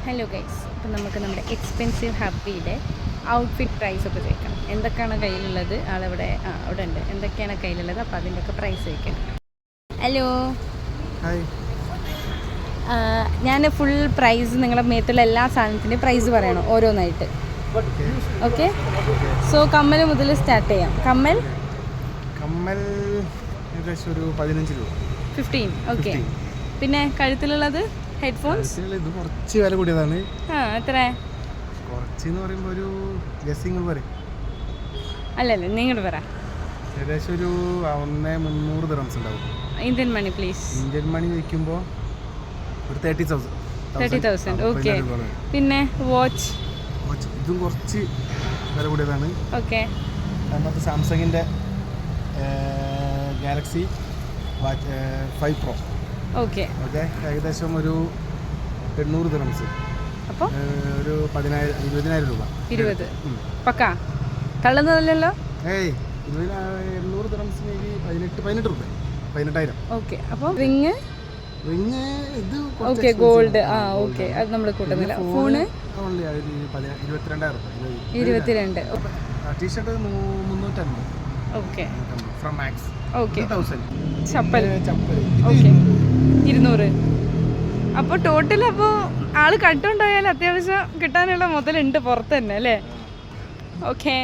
Hello guys, അപ്പോൾ നമുക്ക് നമ്മുടെ എക്സ്പെൻസീവ് ഹാപ്പിയുടെ ഔട്ട്ഫിറ്റ് പ്രൈസ് ഒക്കെ ചോദിക്കാം. എന്തൊക്കെയാണ് കയ്യിലുള്ളത്? ആളവിടെ അവിടെ ഉണ്ട്. എന്തൊക്കെയാണ് കയ്യിലുള്ളത്? അപ്പോൾ അതിൻ്റെയൊക്കെ പ്രൈസ് ചോദിക്കാം. ഹലോ, ഞാൻ ഫുൾ പ്രൈസ് നിങ്ങളുടെ മേത്തുള്ള എല്ലാ സാധനത്തിൻ്റെയും പ്രൈസ് പറയണം ഓരോന്നായിട്ട്. ഓക്കെ, സോ കമ്മൽ മുതൽ സ്റ്റാർട്ട് ചെയ്യാം. കമ്മൽ ഏകദേശം ഒരു 15 രൂപ. 15. ഓക്കെ. പിന്നെ കഴുത്തിലുള്ളത് ഹെഡ്ഫോൺസ് ഇത് കുറച്ച് വില കൂടിയതാണ്. എത്ര? കുറച്ചെന്ന് പറയുമ്പോൾ ഒരു ഗസ്സിങ് പറയും. അല്ലല്ല, നിങ്ങൾ പറ. ഏകദേശം ഒരു 1,300 ദിർഹംസ് ഉണ്ടാവും. Indian money please. Indian money വയ്ക്കുമ്പോൾ ഒരു 30,000. ഓക്കെ. പിന്നെ വാച്ച് ഇതും കുറച്ച് വില കൂടിയതാണ്. ഓക്കെ. അതിനകത്ത് സാംസങ്ങിൻ്റെ ഗാലക്സി 5 Pro. ഓക്കെ. ഏകദേശം ഒരു 800 ദിർഹംസ്. അപ്പോൾ ഒരു 20,000 രൂപ. 20 പക്കാ തള്ളുന്നതല്ലോ. 800 ദിർഹംസിന് 18 രൂപ. 18,000. ഓക്കെ. അപ്പോൾ റിങ് ഇത് ഓക്കെ, ഗോൾഡ്. ഓക്കെ, അത് നമ്മൾ കൂട്ടുന്നില്ല. Phone 22,000. T shirt 350. Okay. From Max. Okay. 1000. Chappal okay 200. അപ്പോൾ ടോട്ടൽ അപ്പോൾ ആള് കട്ടുണ്ടായാൽ അത്യാവശ്യം കിട്ടാനുള്ള മുതലുണ്ട് പുറത്ത് തന്നെ അല്ലേ? ഓക്കെ.